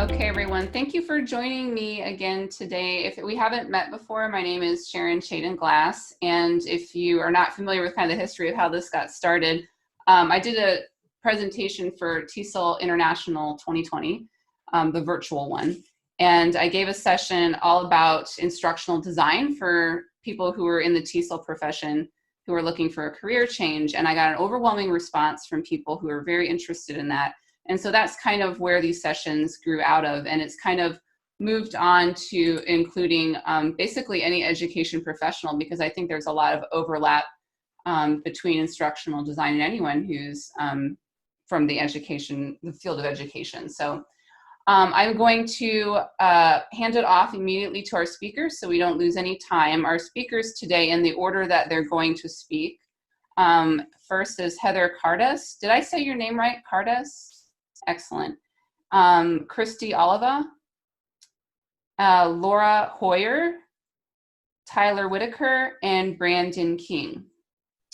Okay, everyone, thank you for joining me again today. If we haven't met before, my name is Sharon Glass, and if you are not familiar with kind of the history of how this got started, I did a presentation for TESOL International 2020, the virtual one, and I gave a session all about instructional design for people who were in the TESOL profession who were looking for a career change, and I got an overwhelming response from people who were very interested in that. And so that's kind of where these sessions grew out of, and it's kind of moved on to including basically any education professional, because I think there's a lot of overlap between instructional design and anyone who's from the field of education. So I'm going to hand it off immediately to our speakers so we don't lose any time. Our speakers today, in the order that they're going to speak, first is Heather Cardes. Did I say your name right? Cardes? Excellent. Kristi Oliva, Laura Hoyer, Tyler Whitaker, and Brandon King.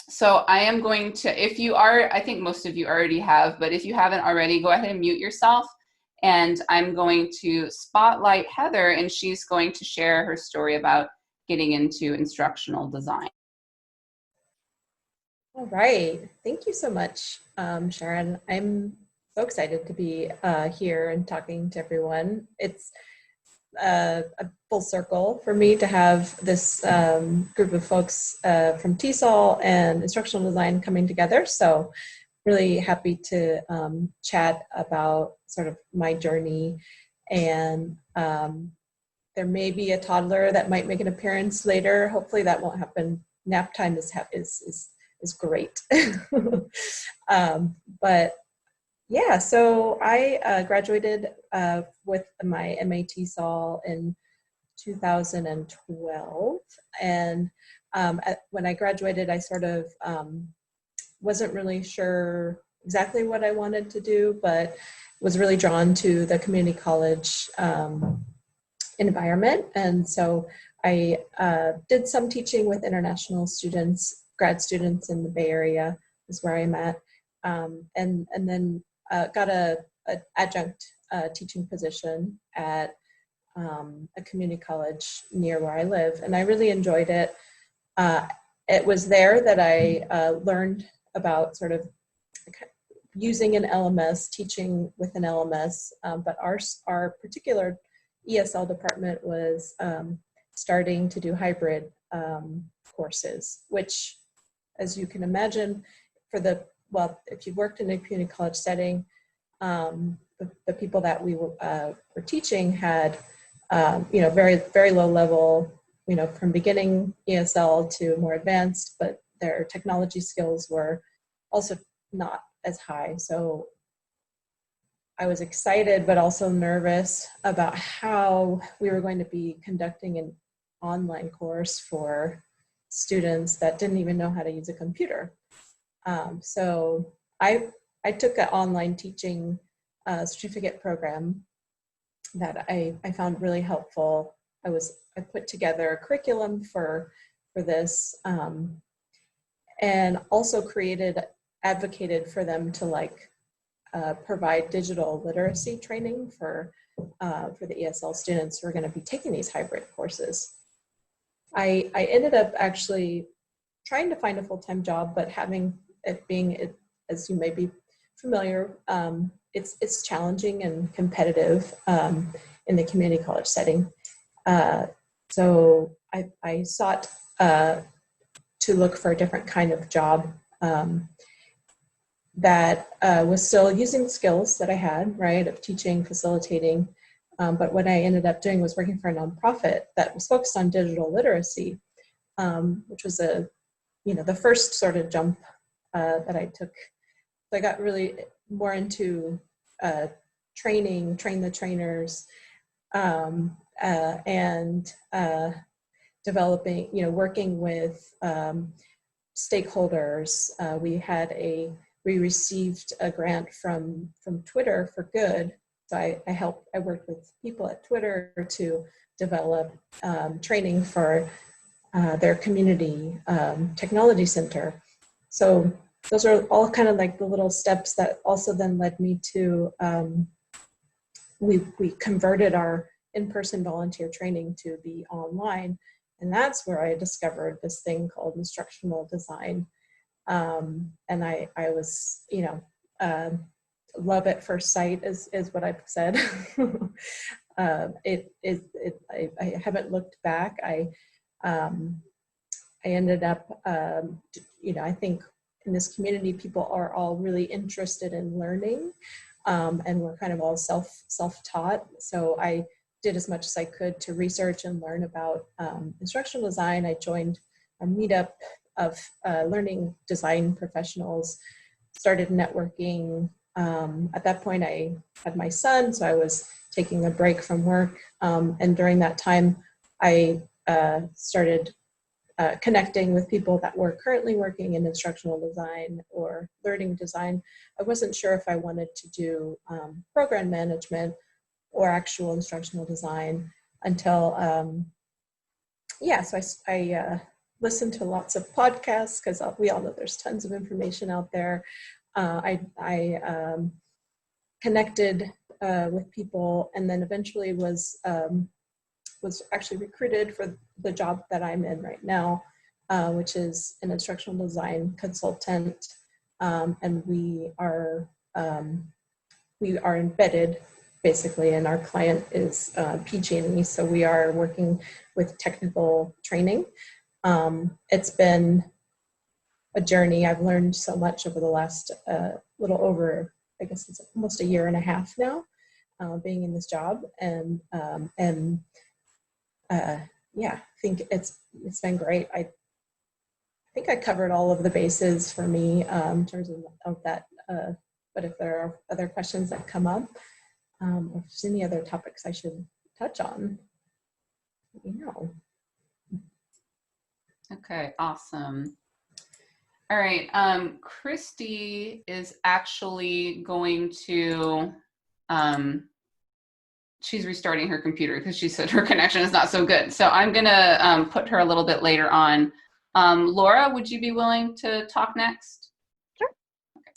So I am going to, if you are, I think most of you already have, but if you haven't already, go ahead and mute yourself. And I'm going to spotlight Heather, and she's going to share her story about getting into instructional design. All right. Thank you so much, Sharon. I'm so excited to be here and talking to everyone. It's a full circle for me to have this group of folks from TESOL and instructional design coming together. So really happy to chat about sort of my journey. And there may be a toddler that might make an appearance later. Hopefully that won't happen. Nap time is great. But yeah, so I graduated with my MA TESOL in 2012. And when I graduated, I sort of wasn't really sure exactly what I wanted to do, but was really drawn to the community college environment. And so I did some teaching with international students, grad students in the Bay Area is where I'm at. And then got a adjunct teaching position at a community college near where I live, and I really enjoyed it. It was there that I learned about sort of using an LMS, teaching with an LMS, but our particular ESL department was starting to do hybrid courses, which, as you can imagine, if you worked in a community college setting, the people that we were teaching had, very, very low level, from beginning ESL to more advanced, but their technology skills were also not as high. So I was excited, but also nervous about how we were going to be conducting an online course for students that didn't even know how to use a computer. So I took an online teaching certificate program that I found really helpful. I put together a curriculum for this, and also advocated for them to provide digital literacy training for the ESL students who are going to be taking these hybrid courses. I ended up actually trying to find a full-time job, but having it being, as you may be familiar, it's challenging and competitive in the community college setting. So I sought to look for a different kind of job that was still using skills that I had, right, of teaching, facilitating. But what I ended up doing was working for a nonprofit that was focused on digital literacy, which was the first sort of jump that I took. So I got really more into train the trainers, and developing, working with stakeholders. We received a grant from Twitter for Good. So I worked with people at Twitter to develop training for their community technology center. So those are all kind of like the little steps that also then led me to we converted our in-person volunteer training to be online. And that's where I discovered this thing called instructional design. And I was, love at first sight is what I've said. I haven't looked back. I ended up, I think in this community, people are all really interested in learning, and we're kind of all self-taught. So I did as much as I could to research and learn about instructional design. I joined a meetup of learning design professionals, started networking. At that point, I had my son, so I was taking a break from work. And during that time, I started connecting with people that were currently working in instructional design or learning design. I wasn't sure if I wanted to do program management or actual instructional design until, so I listened to lots of podcasts, because we all know there's tons of information out there. I connected with people, and then eventually was actually recruited for the job that I'm in right now, which is an instructional design consultant, and we are embedded basically, and our client is PG&E, so we are working with technical training. It's been a journey. I've learned so much over the last little over, I guess it's almost a year and a half now, being in this job, and I think it's been great. I think I covered all of the bases for me in terms of that. But if there are other questions that come up, or if there's any other topics I should touch on, let me know. Okay, awesome. All right, Kristi is actually going to, she's restarting her computer because she said her connection is not so good. So I'm gonna put her a little bit later on. Laura, would you be willing to talk next? Sure. Okay.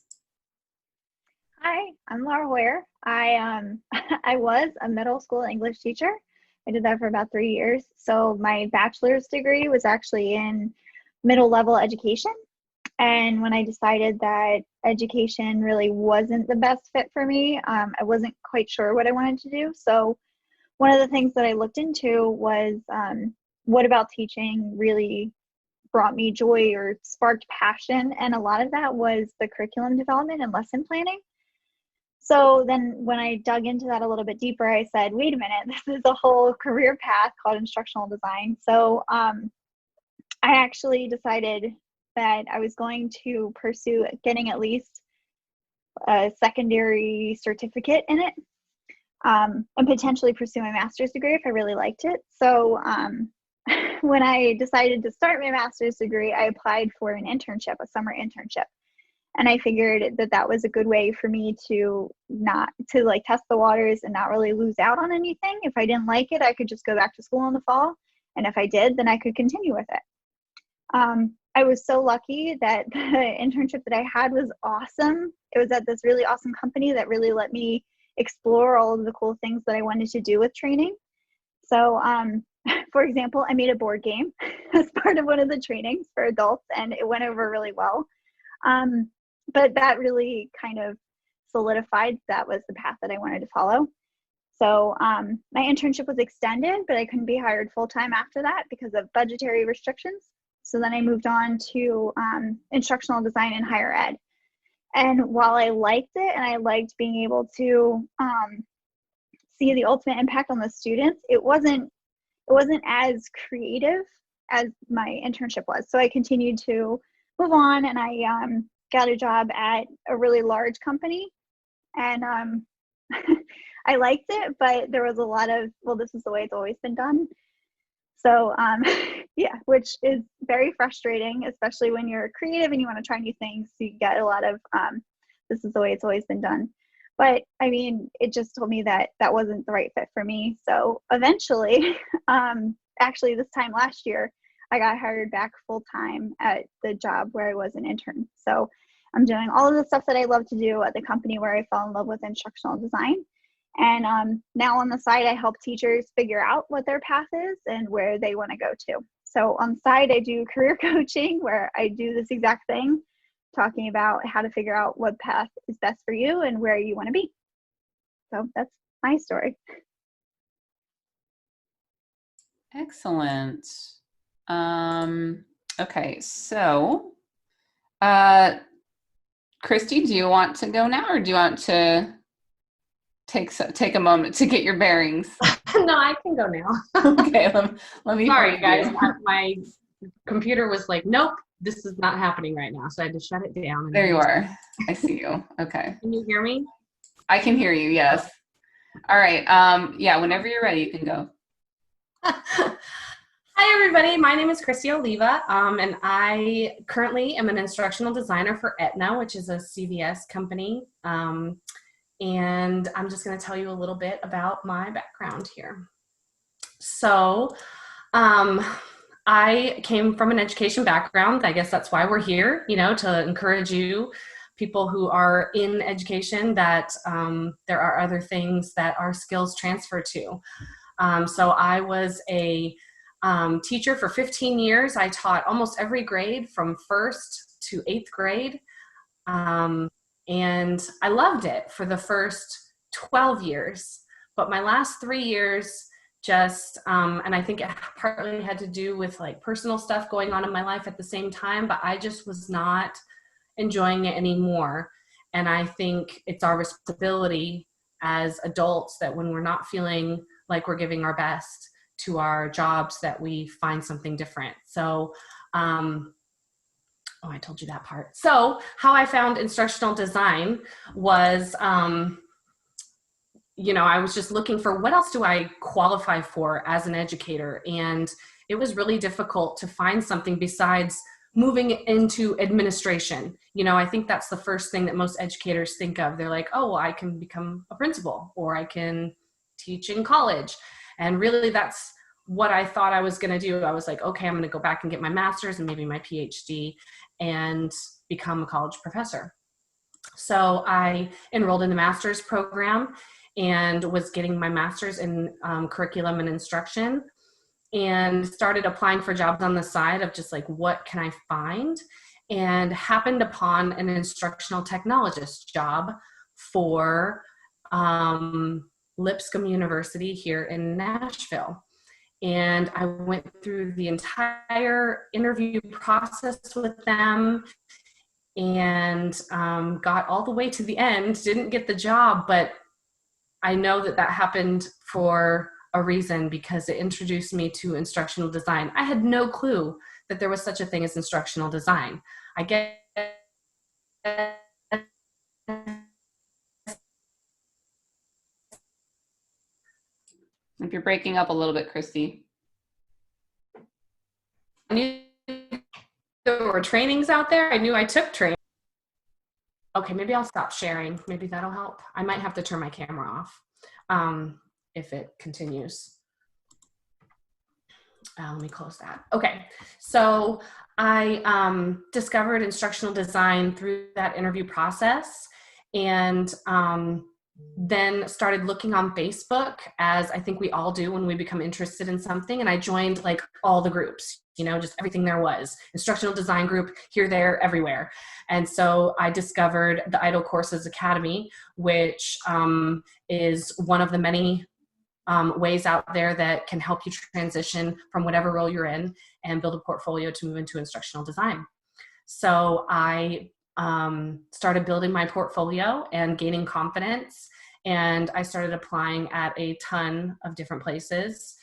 Hi, I'm Laura Ware. I was a middle school English teacher. I did that for about 3 years. So my bachelor's degree was actually in middle level education. And when I decided that education really wasn't the best fit for me, I wasn't quite sure what I wanted to do. So one of the things that I looked into was what about teaching really brought me joy or sparked passion. And a lot of that was the curriculum development and lesson planning. So then when I dug into that a little bit deeper, I said, wait a minute, this is a whole career path called instructional design. So I actually decided that I was going to pursue getting at least a secondary certificate in it, and potentially pursue my master's degree if I really liked it. So when I decided to start my master's degree, I applied for an internship, a summer internship. And I figured that that was a good way for me to test the waters and not really lose out on anything. If I didn't like it, I could just go back to school in the fall. And if I did, then I could continue with it. I was so lucky that the internship that I had was awesome. It was at this really awesome company that really let me explore all of the cool things that I wanted to do with training. So, for example, I made a board game as part of one of the trainings for adults, and it went over really well. But that really kind of solidified that was the path that I wanted to follow. So my internship was extended, but I couldn't be hired full-time after that because of budgetary restrictions. So then I moved on to instructional design in higher ed. And while I liked it and I liked being able to see the ultimate impact on the students, it wasn't as creative as my internship was. So I continued to move on, and I got a job at a really large company. And I liked it, but there was a lot of, well, this is the way it's always been done. So yeah, which is very frustrating, especially when you're creative and you want to try new things. So you get a lot of, this is the way it's always been done. But I mean, it just told me that that wasn't the right fit for me. So eventually, actually this time last year, I got hired back full-time at the job where I was an intern. So I'm doing all of the stuff that I love to do at the company where I fell in love with instructional design. And now on the side, I help teachers figure out what their path is and where they want to go to. So on the side, I do career coaching where I do this exact thing, talking about how to figure out what path is best for you and where you want to be. So that's my story. Excellent. Okay, so Kristi, do you want to go now, or do you want to take a moment to get your bearings? No, I can go now. Okay, let me. Sorry, guys. My computer was like, nope, this is not happening right now. So I had to shut it down. There you are. I see you. Okay. Can you hear me? I can hear you. Yes. All right. Yeah. Whenever you're ready, you can go. Hi, everybody. My name is Kristi Oliva, and I currently am an instructional designer for Aetna, which is a CVS company. And I'm just going to tell you a little bit about my background here. So I came from an education background. I guess that's why we're here, you know, to encourage you, people who are in education, that there are other things that our skills transfer to. So I was a teacher for 15 years. I taught almost every grade from 1st to 8th grade. And I loved it for the first 12 years. But my last 3 years just, and I think it partly had to do with like personal stuff going on in my life at the same time, but I just was not enjoying it anymore. And I think it's our responsibility as adults that when we're not feeling like we're giving our best to our jobs, that we find something different. So, oh, I told you that part. So how I found instructional design was, you know, I was just looking for what else do I qualify for as an educator? And it was really difficult to find something besides moving into administration. You know, I think that's the first thing that most educators think of. They're like, oh, well, I can become a principal, or I can teach in college. And really that's what I thought I was going to do. I was like, okay, I'm going to go back and get my master's and maybe my PhD and become a college professor. So I enrolled in the master's program and was getting my master's in curriculum and instruction, and started applying for jobs on the side of just like, what can I find? And happened upon an instructional technologist job for Lipscomb University here in Nashville. And I went through the entire interview process with them and got all the way to the end, didn't get the job, but I know that that happened for a reason, because it introduced me to instructional design. I had no clue that there was such a thing as instructional design. I get If you're breaking up a little bit, Kristi. I knew there were trainings out there. I knew I took training. Okay, maybe I'll stop sharing. Maybe that'll help. I might have to turn my camera off if it continues. Let me close that. Okay, so I discovered instructional design through that interview process, and then started looking on Facebook, as I think we all do when we become interested in something. And I joined like all the groups, you know, just everything there was. Instructional design group, here, there, everywhere. And so I discovered the Idle Courses Academy, which is one of the many ways out there that can help you transition from whatever role you're in and build a portfolio to move into instructional design. So I started building my portfolio and gaining confidence, and I started applying at a ton of different places.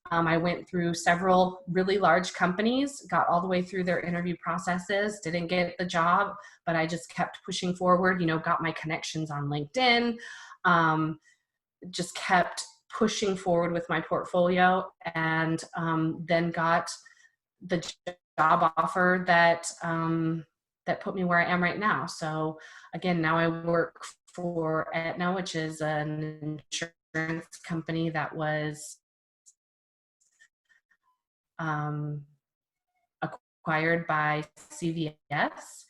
I went through several really large companies, got all the way through their interview processes, didn't get the job, but I just kept pushing forward, you know, got my connections on LinkedIn, just kept pushing forward with my portfolio, and then got the job offer that that put me where I am right now. So again, now I work for Aetna, which is an insurance company that was acquired by CVS,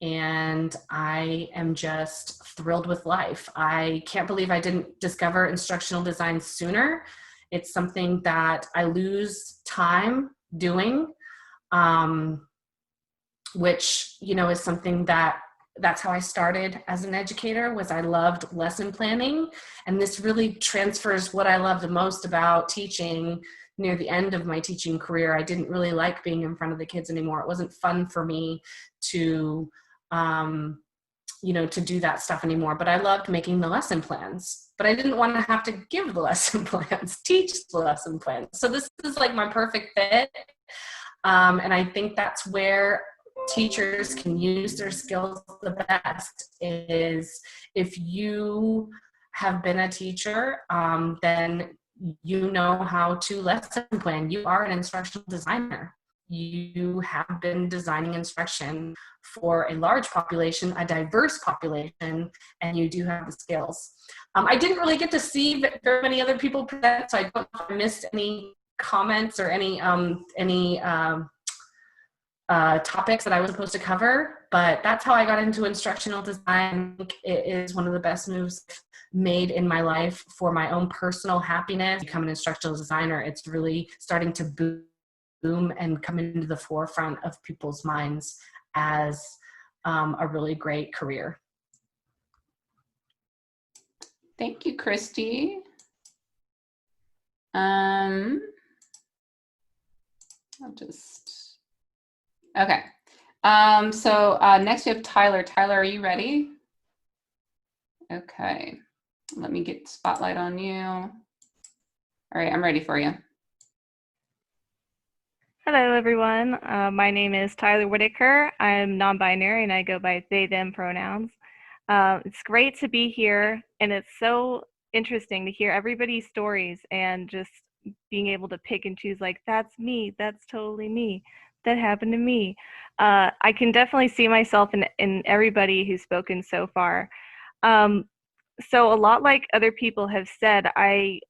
and I am just thrilled with life. I can't believe I didn't discover instructional design sooner. It's something that I lose time doing, which, you know, is something that's how I started as an educator, was I loved lesson planning. And this really transfers what I love the most about teaching near the end of my teaching career. I didn't really like being in front of the kids anymore. It wasn't fun for me to, you know, to do that stuff anymore, but I loved making the lesson plans, but I didn't want to have to give the lesson plans, teach the lesson plans. So this is like my perfect fit. And I think that's where teachers can use their skills the best, is if you have been a teacher, then you know how to lesson plan. You are an instructional designer. You have been designing instruction for a large population, a diverse population, and you do have the skills. I didn't really get to see very many other people present, so I don't know if I missed any comments or any topics that I was supposed to cover, but that's how I got into instructional design. I think it is one of the best moves made in my life for my own personal happiness. Become an instructional designer, it's really starting to boom and come into the forefront of people's minds as a really great career. Thank you, Kristi. Okay. So next we have Tyler. Tyler, are you ready? Okay. Let me get the spotlight on you. All right, I'm ready for you. Hello, everyone. My name is Tyler Whitaker. I'm non-binary and I go by they, them pronouns. It's great to be here, and it's so interesting to hear everybody's stories and just being able to pick and choose, like, that's me, that's totally me, that happened to me. I can definitely see myself in everybody who's spoken so far. So a lot like other people have said, I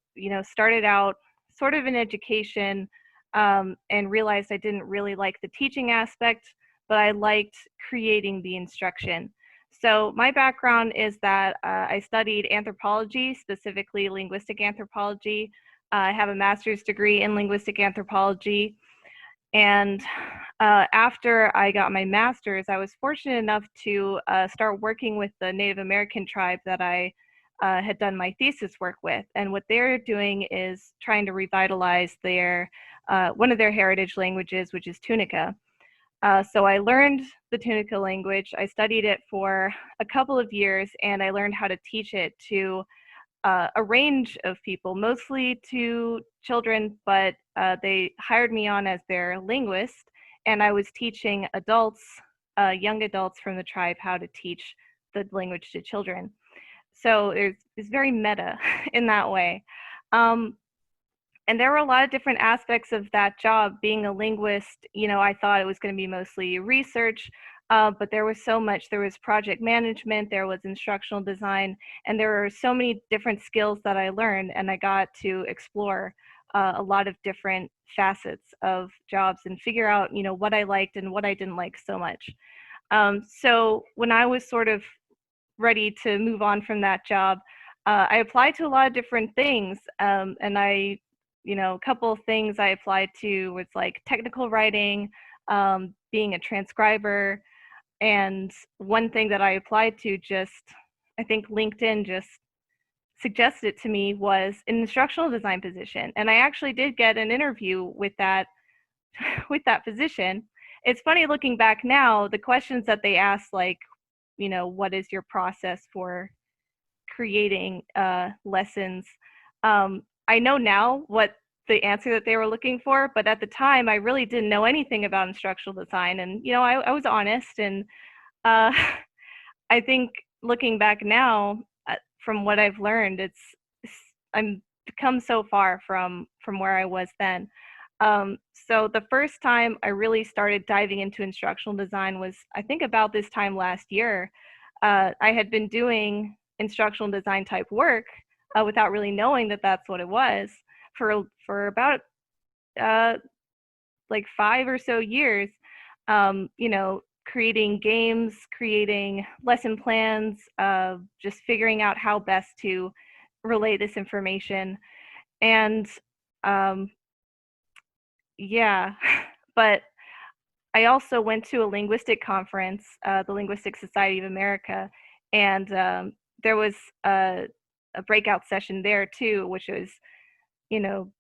started out sort of in education, and realized I didn't really like the teaching aspect, but I liked creating the instruction. So my background is that I studied anthropology, specifically linguistic anthropology. I have a master's degree in linguistic anthropology. And after I got my master's, I was fortunate enough to start working with the Native American tribe that I had done my thesis work with. And what they're doing is trying to revitalize their one of their heritage languages, which is Tunica. So I learned the Tunica language. I studied it for a couple of years, and I learned how to teach it to a range of people, mostly to children, but they hired me on as their linguist, and I was teaching adults, young adults from the tribe, how to teach the language to children. So it's very meta in that way. And there were a lot of different aspects of that job. Being a linguist, I thought it was going to be mostly research, but there was so much. There was project management, there was instructional design, and there were so many different skills that I learned, and I got to explore a lot of different facets of jobs and figure out, what I liked and what I didn't like so much. So when I was sort of ready to move on from that job, I applied to a lot of different things, and a couple of things I applied to was like technical writing, being a transcriber, and one thing that I applied to, I think LinkedIn just suggested to me, was an instructional design position. And I actually did get an interview with that position. It's funny looking back now, the questions that they asked, like, what is your process for creating lessons? I know now what the answer that they were looking for, but at the time I really didn't know anything about instructional design. And, I was honest. And I think looking back now, from what I've learned, I'm come so far from where I was then. So the first time I really started diving into instructional design was, I think, about this time last year. I had been doing instructional design type work without really knowing that that's what it was for about like 5 or so years, creating games, creating lesson plans, just figuring out how best to relay this information. And yeah, but I also went to a linguistic conference, the Linguistic Society of America, and there was a breakout session there too, which was, you know,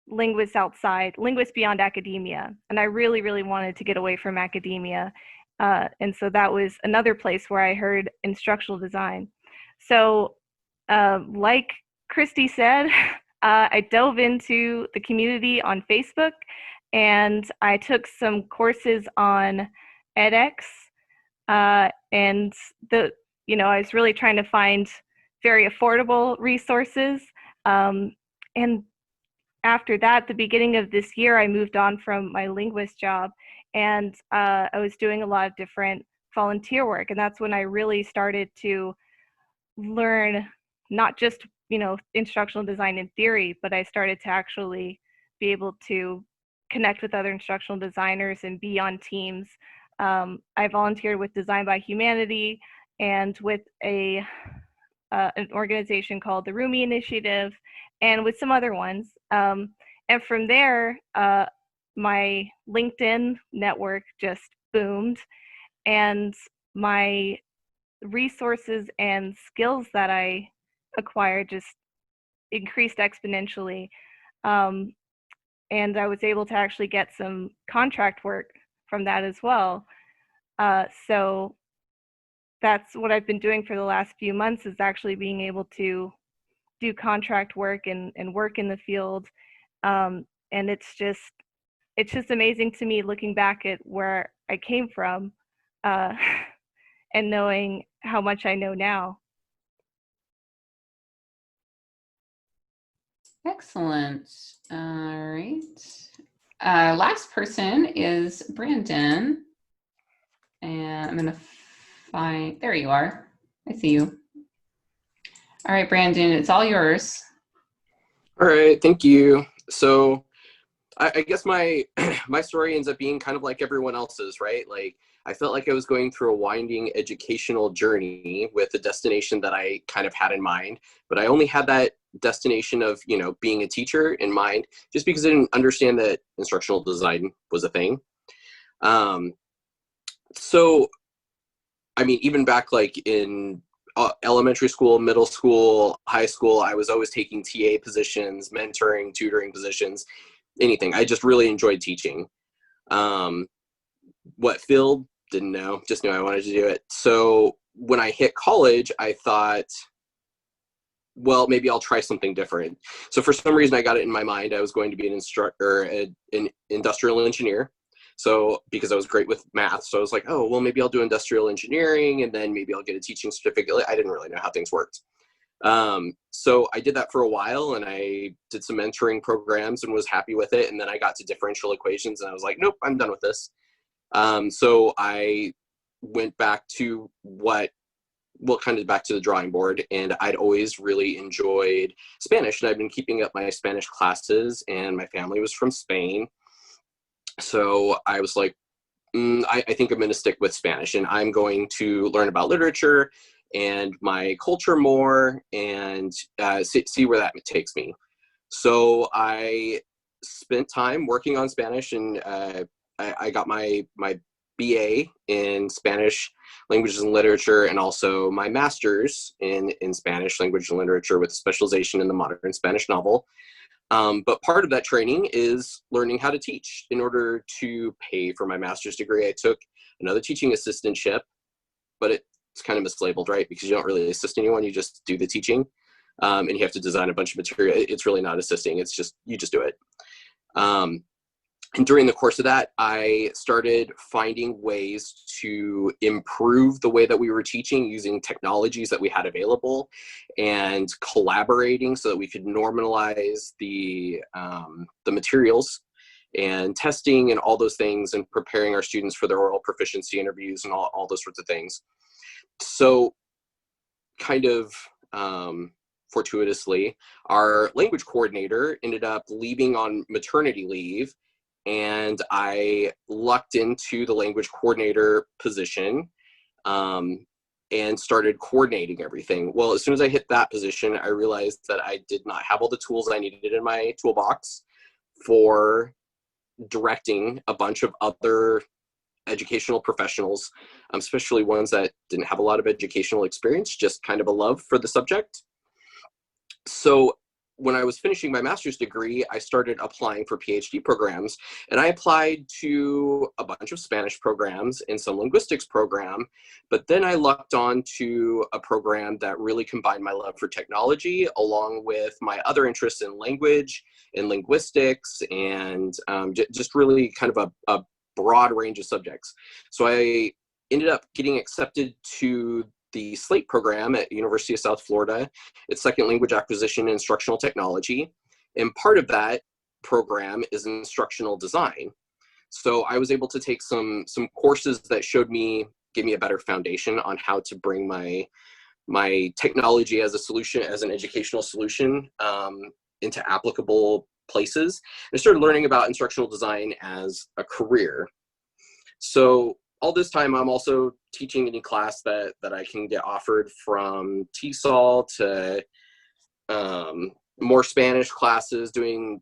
linguists outside, linguists beyond academia. And I really, really wanted to get away from academia. And so that was another place where I heard instructional design. So like Kristi said, I dove into the community on Facebook, and I took some courses on edX, and I was really trying to find very affordable resources. And after that, the beginning of this year, I moved on from my linguist job, and I was doing a lot of different volunteer work. And that's when I really started to learn not just, instructional design in theory, but I started to actually be able to connect with other instructional designers and be on teams. I volunteered with Design by Humanity and with an organization called the Rumi Initiative, and with some other ones. And from there, my LinkedIn network just boomed, and my resources and skills that I acquired just increased exponentially. And I was able to actually get some contract work from that as well. So that's what I've been doing for the last few months, is actually being able to do contract work and work in the field. And it's just amazing to me looking back at where I came from, and knowing how much I know now. Excellent. All right. Last person is Brandon. And I'm going to find, there you are. I see you. All right, Brandon, it's all yours. All right, thank you. So I guess my my story ends up being kind of like everyone else's, right? Like, I felt like I was going through a winding educational journey with a destination that I kind of had in mind, but I only had that destination of, being a teacher in mind, just because I didn't understand that instructional design was a thing. So, I mean, even back like in elementary school, middle school, high school, I was always taking TA positions, mentoring, tutoring positions, anything. I just really enjoyed teaching. What field? Didn't know, just knew I wanted to do it. So when I hit college, I thought, well, maybe I'll try something different. So for some reason, I got it in my mind I was going to be an industrial engineer. So because I was great with math, so I was like, oh, well, maybe I'll do industrial engineering, and then maybe I'll get a teaching certificate. I didn't really know how things worked. So I did that for a while, and I did some mentoring programs and was happy with it. And then I got to differential equations, and I was like, nope, I'm done with this. So I went back to back to the drawing board, and I'd always really enjoyed Spanish, and I've been keeping up my Spanish classes, and my family was from Spain. So I was like, I think I'm going to stick with Spanish, and I'm going to learn about literature and my culture more, and see where that takes me. So I spent time working on Spanish, and I got my BA in Spanish languages and literature, and also my master's in Spanish language and literature with a specialization in the modern Spanish novel. But part of that training is learning how to teach. In order to pay for my master's degree, I took another teaching assistantship, but it's kind of mislabeled, right? Because you don't really assist anyone, you just do the teaching. And you have to design a bunch of material. It's really not assisting, it's just, you just do it. And during the course of that, I started finding ways to improve the way that we were teaching using technologies that we had available, and collaborating so that we could normalize the materials and testing and all those things, and preparing our students for their oral proficiency interviews and all those sorts of things. So kind of fortuitously, our language coordinator ended up leaving on maternity leave, and I lucked into the language coordinator position, and started coordinating everything. Well, as soon as I hit that position, I realized that I did not have all the tools I needed in my toolbox for directing a bunch of other educational professionals, especially ones that didn't have a lot of educational experience, just kind of a love for the subject. So when I was finishing my master's degree, I started applying for PhD programs, and I applied to a bunch of Spanish programs and some linguistics program, but then I lucked on to a program that really combined my love for technology along with my other interests in language and linguistics, and just really kind of a broad range of subjects. So I ended up getting accepted to the SLATE program at University of South Florida. It's second language acquisition and instructional technology. And part of that program is instructional design. So I was able to take some courses that gave me a better foundation on how to bring my technology as a solution, as an educational solution, into applicable places. And I started learning about instructional design as a career. So all this time, I'm also teaching any class that I can get offered, from TESOL to more Spanish classes, doing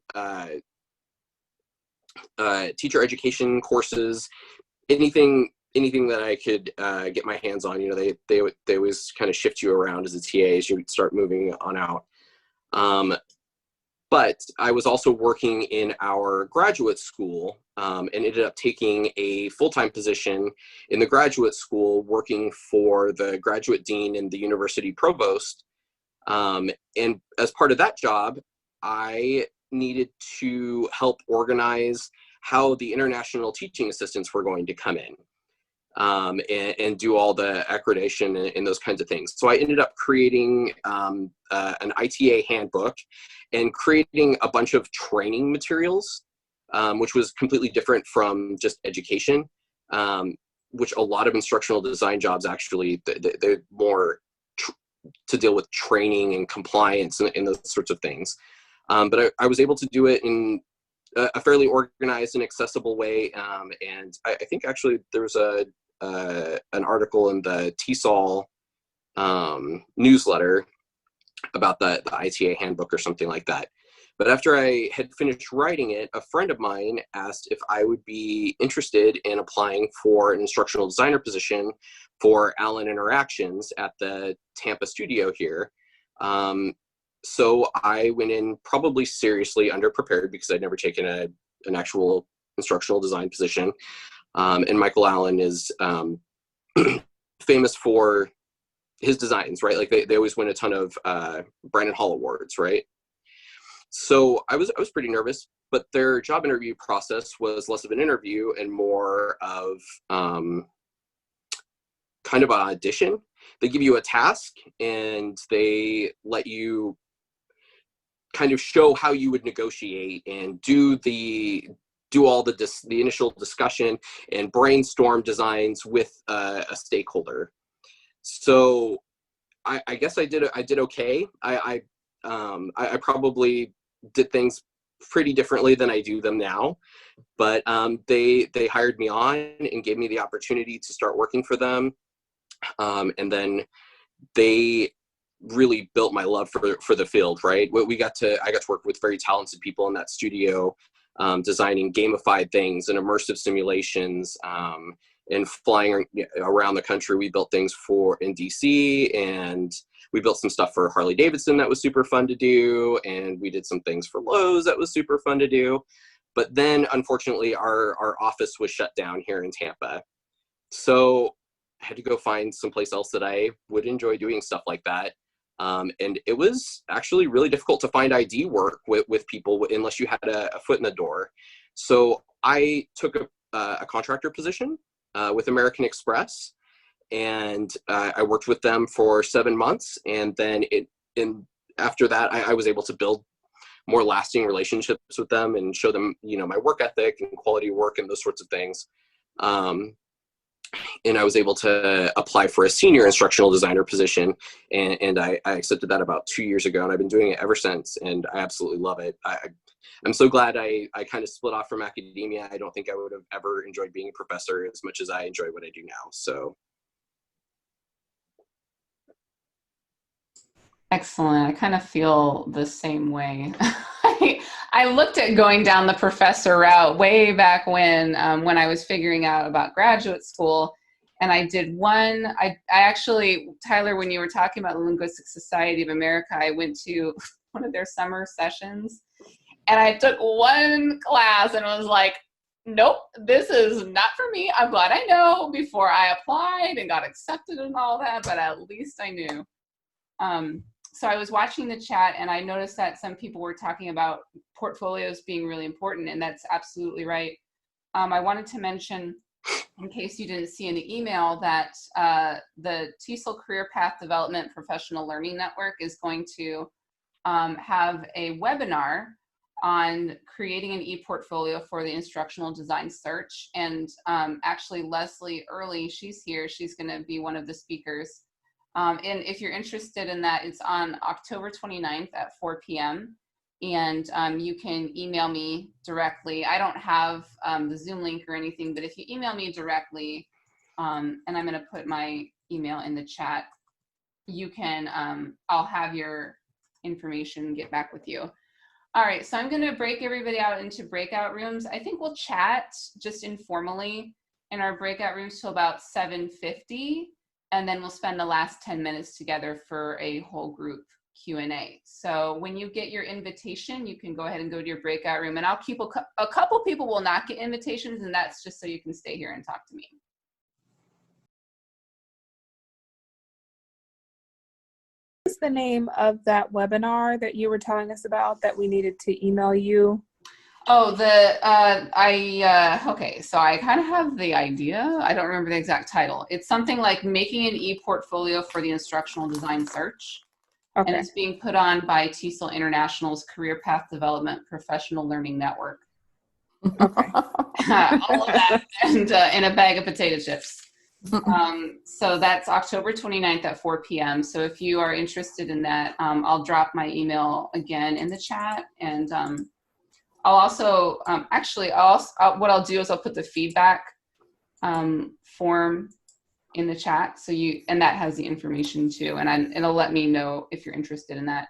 teacher education courses, anything that I could get my hands on. You know, they always kind of shift you around as a TA as you start moving on out. But I was also working in our graduate school, and ended up taking a full-time position in the graduate school, working for the graduate dean and the university provost. And as part of that job, I needed to help organize how the international teaching assistants were going to come in, and do all the accreditation and those kinds of things. So I ended up creating an ITA handbook and creating a bunch of training materials, which was completely different from just education, which a lot of instructional design jobs actually, they're more to deal with training and compliance and those sorts of things. But I was able to do it in a fairly organized and accessible way. And I think actually there was an article in the TESOL newsletter about the ITA handbook or something like that. But after I had finished writing it, a friend of mine asked if I would be interested in applying for an instructional designer position for Allen Interactions at the Tampa studio here. So I went in probably seriously underprepared because I'd never taken an actual instructional design position. And Michael Allen is famous for his designs, right? Like they always win a ton of Brandon Hall Awards, right? So I was pretty nervous, but their job interview process was less of an interview and more of kind of an audition. They give you a task and they let you kind of show how you would negotiate and do all the initial discussion and brainstorm designs with a stakeholder. So I guess I did okay. I probably did things pretty differently than I do them now, but they hired me on and gave me the opportunity to start working for them, and then they really built my love for the field. Right, I got to work with very talented people in that studio, designing gamified things and immersive simulations. And flying around the country, we built things in DC, and we built some stuff for Harley Davidson that was super fun to do, and we did some things for Lowe's that was super fun to do. But then, unfortunately, our office was shut down here in Tampa. So I had to go find someplace else that I would enjoy doing stuff like that. And it was actually really difficult to find ID work with people unless you had a foot in the door. So I took a contractor position with American Express, and I worked with them for 7 months, and then after that I was able to build more lasting relationships with them and show them, my work ethic and quality work and those sorts of things. And I was able to apply for a senior instructional designer position, and I accepted that about 2 years ago, and I've been doing it ever since, and I absolutely love it. I'm so glad I kind of split off from academia. I don't think I would have ever enjoyed being a professor as much as I enjoy what I do now. So. Excellent. I kind of feel the same way. I looked at going down the professor route way back when I was figuring out about graduate school. And I did one, I actually, Tyler, when you were talking about the Linguistic Society of America, I went to one of their summer sessions and I took one class and was like, nope, this is not for me. I'm glad I know before I applied and got accepted and all that, but at least I knew. So I was watching the chat and I noticed that some people were talking about portfolios being really important, and that's absolutely right. I wanted to mention, in case you didn't see in the email, that the TESOL Career Path Development Professional Learning Network is going to have a webinar on creating an e-portfolio for the instructional design search. And actually Leslie Early, she's here, she's gonna be one of the speakers. And if you're interested in that, it's on October 29th at 4 p.m. And you can email me directly. I don't have the Zoom link or anything, but if you email me directly, and I'm gonna put my email in the chat, you can, I'll have your information and get back with you. All right, so I'm gonna break everybody out into breakout rooms. I think we'll chat just informally in our breakout rooms till about 7:50. And then we'll spend the last 10 minutes together for a whole group Q&A. So when you get your invitation, you can go ahead and go to your breakout room, and I'll keep a couple people will not get invitations, and that's just so you can stay here and talk to me. What's the name of that webinar that you were telling us about that we needed to email you? Oh, okay, so I kind of have the idea. I don't remember the exact title. It's something like making an e-portfolio for the instructional design search. Okay. And it's being put on by TESOL International's Career Path Development Professional Learning Network. Okay. All of that and in a bag of potato chips. So that's October 29th at 4 p.m. So if you are interested in that, I'll drop my email again in the chat, and I'll also, what I'll do is I'll put the feedback form in the chat, so and that has the information too, and it'll let me know if you're interested in that.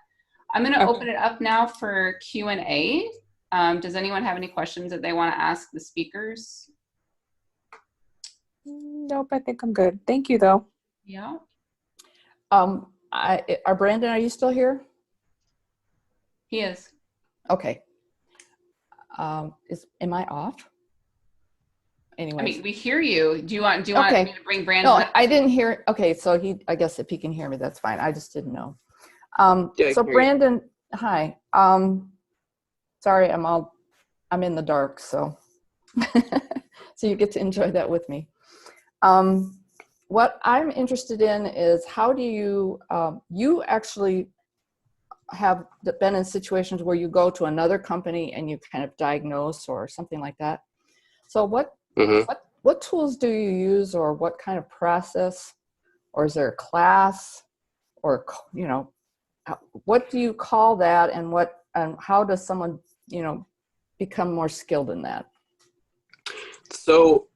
I'm going to open it up now for Q&A. Does anyone have any questions that they want to ask the speakers? Nope, I think I'm good. Thank you, though. Yeah. Brandon, are you still here? He is. Okay. Am I off? Anyways. I mean, we hear you. Do you want me to bring Brandon No, up? I didn't hear. Okay, so I guess if he can hear me, that's fine. I just didn't know. Yeah, so Brandon, hi. Sorry, I'm in the dark, so so you get to enjoy that with me. What I'm interested in is how do you you actually have been in situations where you go to another company and you kind of diagnose or something like that. So what tools do you use, or what kind of process, or is there a class, or what do you call that, and how does someone become more skilled in that? So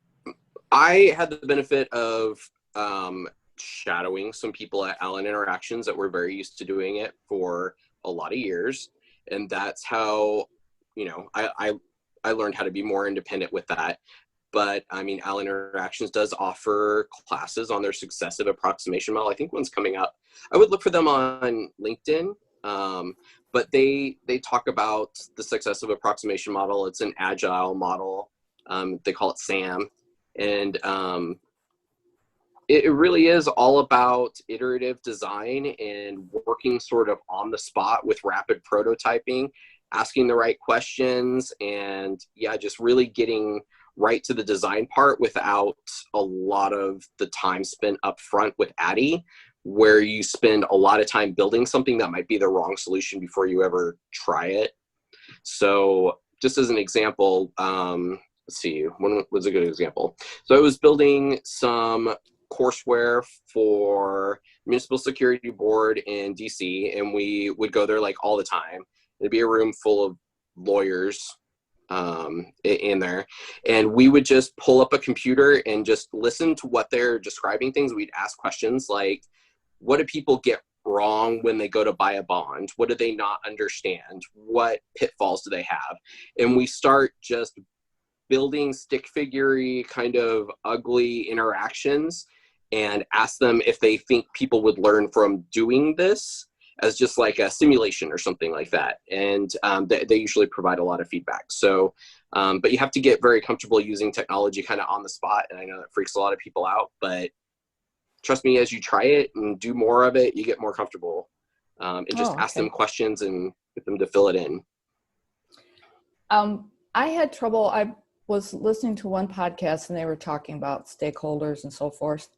I had the benefit of shadowing some people at Allen Interactions that were very used to doing it for a lot of years, and that's how I learned how to be more independent with that. But I mean, Allen Interactions does offer classes on their successive approximation model. I think one's coming up. I would look for them on LinkedIn, but they talk about the successive approximation model. It's an agile model. They call it SAM, and it really is all about iterative design and working sort of on the spot with rapid prototyping, asking the right questions, and just really getting right to the design part without a lot of the time spent up front with ADDIE, where you spend a lot of time building something that might be the wrong solution before you ever try it. So just as an example, let's see, one was a good example. So I was building some courseware for Municipal Security Board in DC, and we would go there like all the time. It'd be a room full of lawyers in there, and we would just pull up a computer and just listen to what they're describing things. We'd ask questions like, what do people get wrong when they go to buy a bond? What do they not understand? What pitfalls do they have? And we start just building stick figure-y kind of ugly interactions and ask them if they think people would learn from doing this as just like a simulation or something like that. And they usually provide a lot of feedback. So, but you have to get very comfortable using technology kind of on the spot. And I know that freaks a lot of people out, but trust me, as you try it and do more of it, you get more comfortable. And just ask them questions and get them to fill it in. I had trouble. I was listening to one podcast and they were talking about stakeholders and so forth.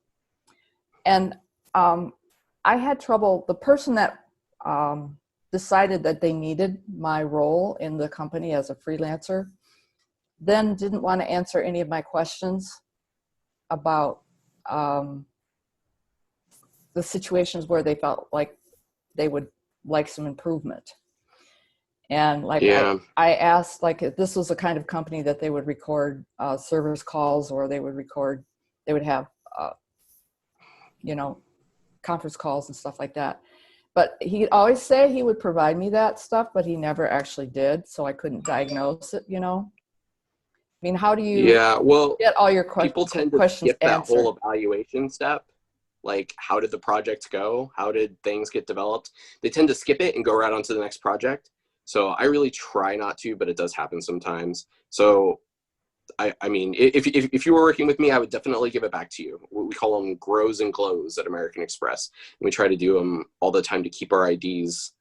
And I had trouble. The person that decided that they needed my role in the company as a freelancer then didn't want to answer any of my questions about the situations where they felt like they would like some improvement. And like, I asked, like, if this was the kind of company that they would record service calls, or they would have, conference calls and stuff like that. But he'd always say he would provide me that stuff, but he never actually did. So I couldn't diagnose it, I mean, how do you get all your people tend to skip that whole evaluation step. Like, how did the project go? How did things get developed? They tend to skip it and go right on to the next project. So I really try not to, but it does happen sometimes. So I mean, if you were working with me, I would definitely give it back to you. We call them grows and glows at American Express. And we try to do them all the time to keep our IDs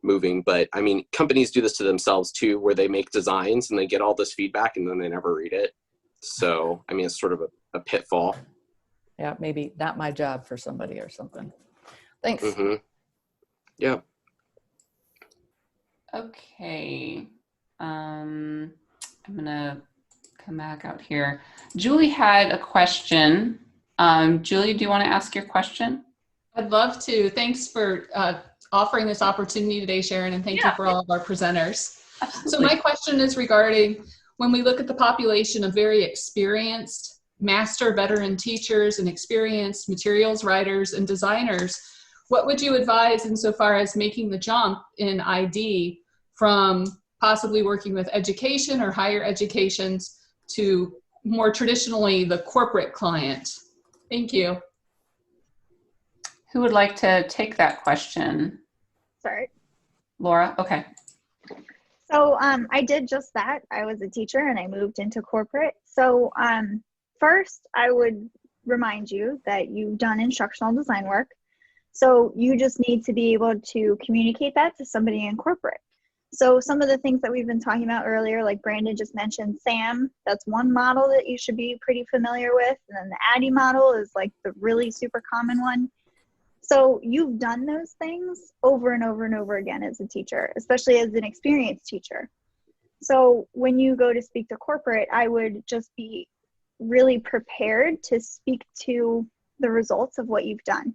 moving. But I mean, companies do this to themselves too, where they make designs and they get all this feedback and then they never read it. So, I mean, it's sort of a pitfall. Yeah, maybe not my job for somebody or something. Thanks. Mm-hmm. Yeah. Okay. I'm going to come back out here. Julie had a question. Julie, do you want to ask your question? I'd love to. Thanks for offering this opportunity today, Sharon, and thank you for all of our presenters. Absolutely. So my question is regarding when we look at the population of very experienced master veteran teachers and experienced materials writers and designers, what would you advise insofar as making the jump in ID from possibly working with education or higher educations to more traditionally the corporate client? Thank you. Who would like to take that question? Sorry. Laura? Okay. So I did just that. I was a teacher and I moved into corporate. So first, I would remind you that you've done instructional design work. So you just need to be able to communicate that to somebody in corporate. So some of the things that we've been talking about earlier, like Brandon just mentioned, SAM, that's one model that you should be pretty familiar with. And then the ADDIE model is like the really super common one. So you've done those things over and over and over again as a teacher, especially as an experienced teacher. So when you go to speak to corporate, I would just be really prepared to speak to the results of what you've done.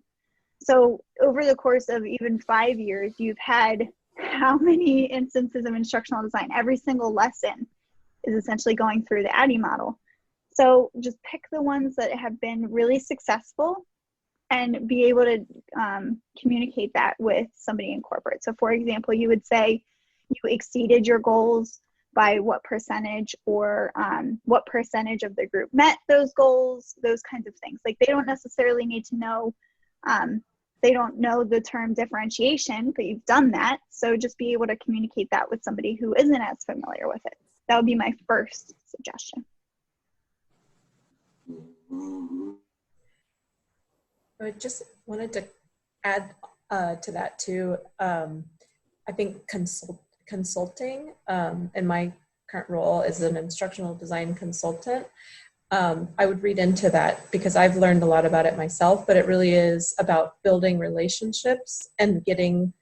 So over the course of even 5 years, you've had how many instances of instructional design? Every single lesson is essentially going through the ADDIE model. So just pick the ones that have been really successful and be able to communicate that with somebody in corporate. So for example, you would say you exceeded your goals by what percentage, or what percentage of the group met those goals, those kinds of things. Like, they don't necessarily need to know, they don't know the term differentiation, but you've done that. So just be able to communicate that with somebody who isn't as familiar with it. That would be my first suggestion. I just wanted to add to that too. I think consulting in my current role as an instructional design consultant, I would read into that because I've learned a lot about it myself, but it really is about building relationships and getting,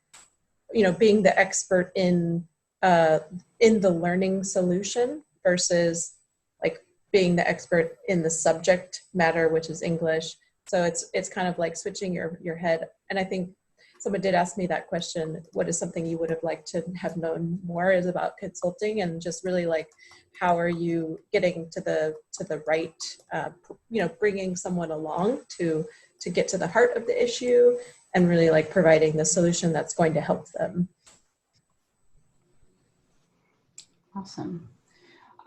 being the expert in the learning solution versus like being the expert in the subject matter, which is English. So it's kind of like switching your head. And I think someone did ask me that question, what is something you would have liked to have known more, is about consulting, and just really like, how are you getting to the right, bringing someone along to get to the heart of the issue, and really like providing the solution that's going to help them. Awesome.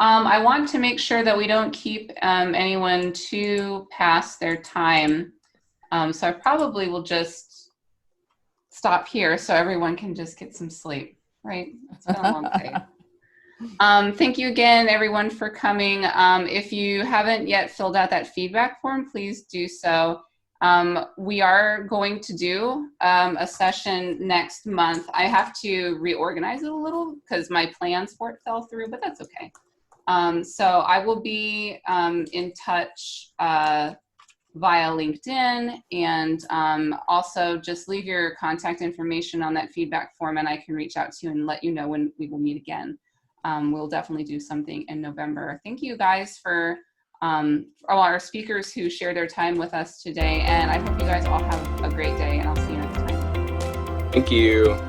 I want to make sure that we don't keep anyone too past their time. So I probably will just stop here so everyone can just get some sleep, right? It's been a long day. Thank you again, everyone, for coming. If you haven't yet filled out that feedback form, please do so. We are going to do a session next month. I have to reorganize it a little because my plans for it fell through, but that's okay. So I will be in touch via LinkedIn, and also just leave your contact information on that feedback form, and I can reach out to you and let you know when we will meet again. We'll definitely do something in November. Thank you guys for all our speakers who shared their time with us today, and I hope you guys all have a great day, and I'll see you next time. Thank you.